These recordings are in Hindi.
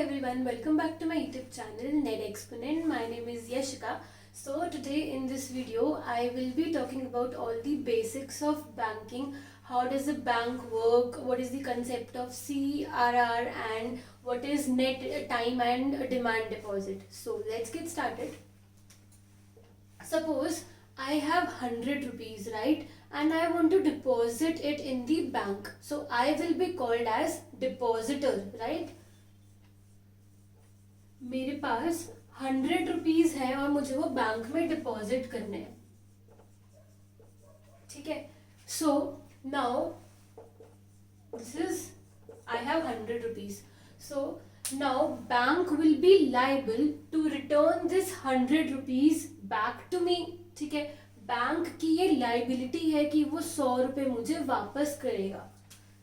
everyone, welcome back to my YouTube channel NET-EXPONENT. My name is Yashika. So today in this video I will be talking about all the basics of banking. How does the bank work? What is the concept of CRR and what is net time and demand deposit? So let's get started. Suppose I have 100 rupees, right, and I want to deposit it in the bank. So I will be called as depositor, right? मेरे पास 100 रुपीज है और मुझे वो बैंक में डिपॉजिट करने हैं, ठीक है. So now this is I have 100 rupees. So now bank will be liable to return this 100 rupees back to me, ठीक है. बैंक की ये लाइबिलिटी है कि वो 100 रुपए मुझे वापस करेगा.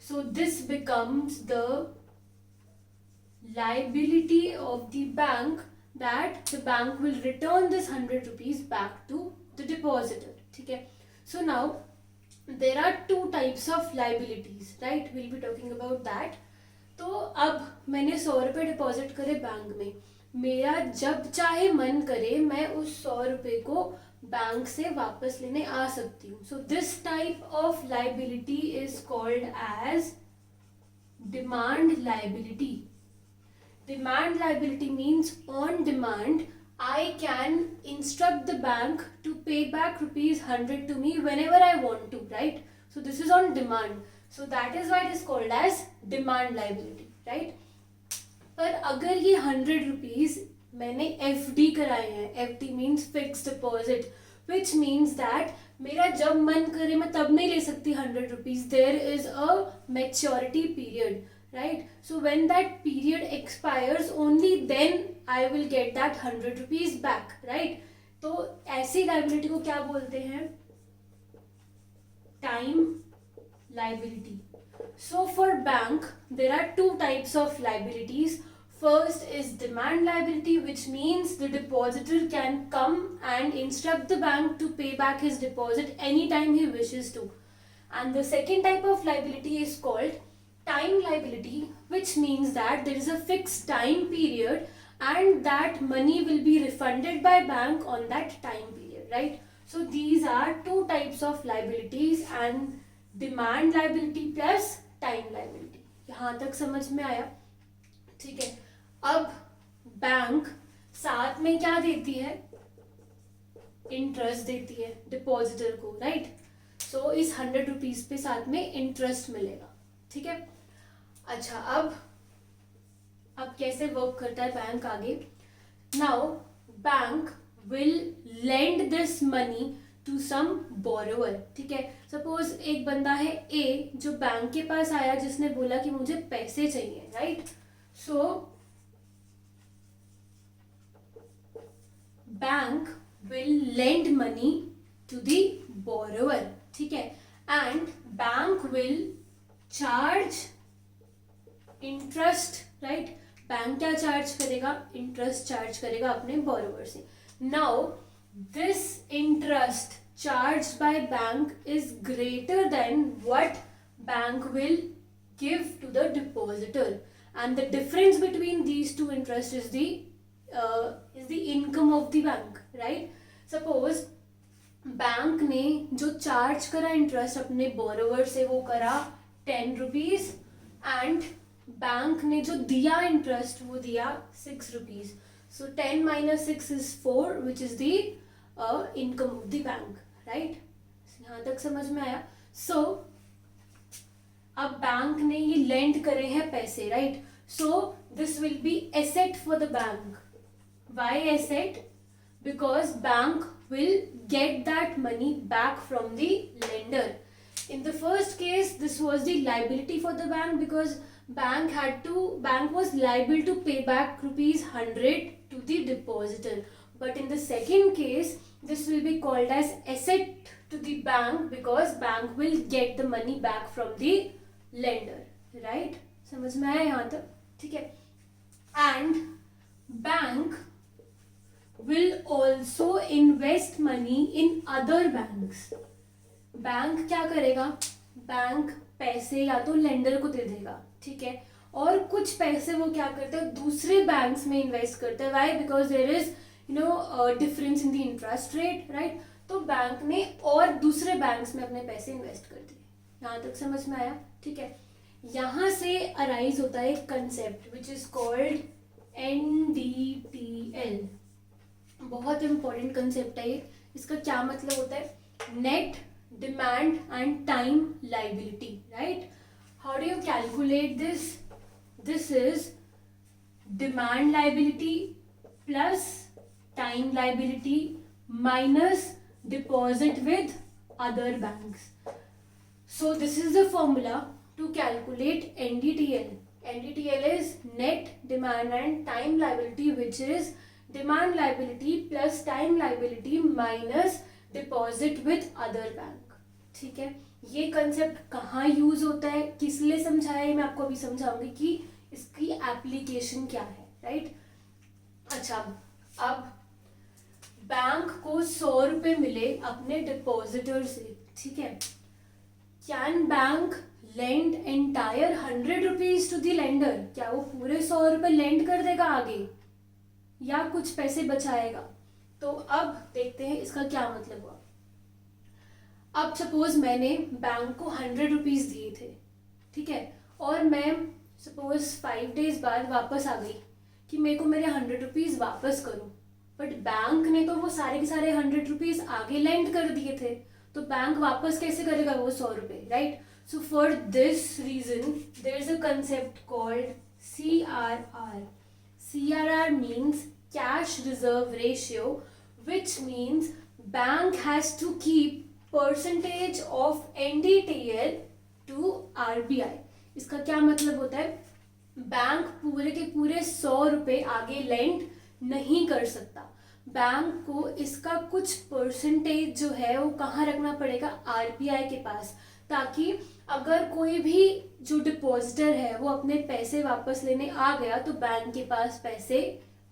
So this becomes the liability of the bank, that the bank will return this 100 rupees back to the depositor, ठीक है. So now there are two types of liabilities, right? We'll be talking about that. तो अब मैंने 100 रुपये डिपॉजिट करे बैंक में. मेरा जब चाहे मन करे मैं उस 100 रुपये को बैंक से वापस लेने आ सकती हूँ. So this type of liability is called as demand liability. Demand liability means on demand I can instruct the bank to pay back rupees 100 to me whenever I want to, right? So this is on demand. So that is why it is called as demand liability, right? पर अगर ये 100 rupees मैंने FD कराए हैं, FD means fixed deposit, which means that मेरा जब मन करे मैं तब नहीं ले सकती 100 rupees. There is a maturity period, right? So when that period expires, only then I will get that 100 rupees back, right? तो ऐसी liability को क्या बोलते हैं? Time liability. So for bank there are two types of liabilities. First is demand liability, which means the depositor can come and instruct the bank to pay back his deposit anytime he wishes to. And the second type of liability is called time liability, which means that there is a fixed time period and that money will be refunded by bank on that time period, right? So these are two types of liabilities, and demand liability plus time liability. यहाँ तक समझ में आया, ठीक है. अब बैंक साथ में क्या देती है? इंटरेस्ट देती है डिपॉजिटर को, राइट? सो इस 100 रुपीज पे साथ में इंटरेस्ट मिलेगा, ठीक है. अच्छा, अब कैसे वर्क करता है बैंक आगे? Now bank will lend this money to some borrower, ठीक है. सपोज एक बंदा है ए जो बैंक के पास आया, जिसने बोला कि मुझे पैसे चाहिए, right? So bank will lend money to the borrower, ठीक है. And bank will charge interest, right? Bank क्या चार्ज करेगा? इंटरेस्ट चार्ज करेगा अपने बोरोवर से. Now this interest charge by bank is greater than what bank will give to the depositor, and the difference between these two interest is the income of the bank, right? Suppose bank ने जो चार्ज करा इंटरेस्ट अपने बोरोवर से वो करा 10 रुपीज, एंड बैंक ने जो दिया इंटरेस्ट वो दिया 6 rupees. So 10 minus 6 is 4, which is the income of the bank, right? यहाँ तक समझ में आया? सो अब बैंक ने ये लेंड करे हैं पैसे, right? So this will be asset for the bank. Why asset? Because bank will get that money back from the lender. In the first case, this was the liability for the bank because bank was liable to pay back rupees 100 to the depositor. But in the second case, this will be called as asset to the bank because bank will get the money back from the lender, right? समझ में आया यहाँ तक? ठीक है. And bank will also invest money in other banks. Bank क्या करेगा? बैंक पैसे या तो लेंडर को दे देगा, ठीक है, और कुछ पैसे वो क्या करते हैं दूसरे बैंक्स में इन्वेस्ट करते हैं. Why? Because there is difference in the interest rate, right. तो बैंक ने और दूसरे बैंक्स में अपने पैसे इन्वेस्ट कर दिए. यहाँ तक समझ में आया? ठीक है. यहाँ से अराइज होता है एक concept which is called NDTL. बहुत इंपॉर्टेंट कंसेप्ट है ये. इसका क्या मतलब होता है? Net demand and time liability, right. How do you calculate this? This is demand liability plus time liability minus deposit with other banks. So this is the formula to calculate NDTL. NDTL is net demand and time liability, which is demand liability plus time liability minus deposit with other bank. ठीक है. ये कंसेप्ट कहाँ यूज होता है, किस लिए समझाया है, मैं आपको अभी समझाऊंगी कि इसकी एप्लीकेशन क्या है, राइट. अच्छा, अब बैंक को 100 रुपए मिले अपने डिपॉजिटर से, ठीक है. Can bank lend entire 100 rupees to the lender? क्या वो पूरे 100 रुपए लेंड कर देगा आगे या कुछ पैसे बचाएगा? तो अब देखते हैं इसका क्या मतलब हुआ. अब सपोज मैंने बैंक को 100 रुपीज दिए थे, ठीक है, और मैं सपोज 5 डेज बाद वापस आ गई कि मेरे को मेरे 100 रुपीज वापस करो. बट बैंक ने तो वो सारे के सारे 100 रुपीज आगे लेंड कर दिए थे, तो बैंक वापस कैसे करेगा वो 100 रुपए, right. So for this reason there is a concept called CRR. CRR means cash reserve ratio, which means bank has to keep percentage of NDTL to RBI. इसका क्या मतलब होता है? बैंक पूरे के पूरे 100 रुपए आगे लेंड नहीं कर सकता. बैंक को इसका कुछ परसेंटेज जो है वो कहाँ रखना पड़ेगा? RBI के पास, ताकि अगर कोई भी जो डिपॉजिटर है वो अपने पैसे वापस लेने आ गया तो बैंक के पास पैसे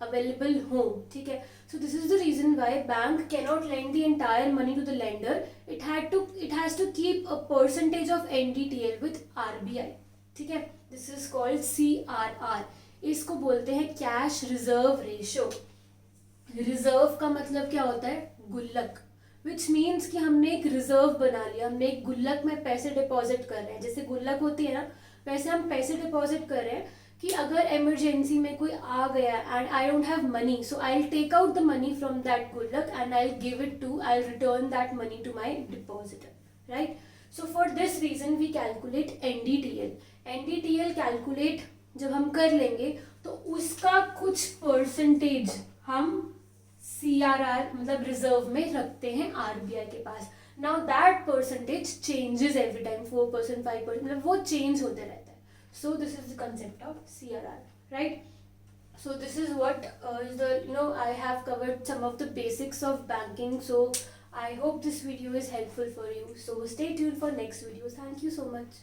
अवेलेबल हो. ठीक है. So this is the reason why bank cannot lend the entire money to the lender. It has to keep a percentage of NDTL with RBI. ठीक है. This is called CRR. इसको बोलते हैं कैश रिजर्व रेशियो. रिजर्व का मतलब क्या होता है? गुल्लक. विच मीन्स कि हमने एक रिजर्व बना लिया, हमने एक गुल्लक में पैसे डिपॉजिट कर रहे हैं. जैसे गुल्लक होती है ना, वैसे हम पैसे डिपॉजिट कर रहे हैं कि अगर इमरजेंसी में कोई आ गया and I don't have money, so I will take out the money from that गुल्लक and I will give it to, I will return that money to my depositor, right. So for this reason we calculate NDTL. NDTL calculate जब हम कर लेंगे तो उसका कुछ परसेंटेज हम CRR मतलब रिजर्व में रखते हैं RBI के पास. Now that percentage changes every time, 4%, 5%, मतलब वो चेंज होते रहता है. So this is the concept of CRR, right. So this is what is the, I have covered some of the basics of banking. So I hope this video is helpful for you. So stay tuned for next video. Thank you so much.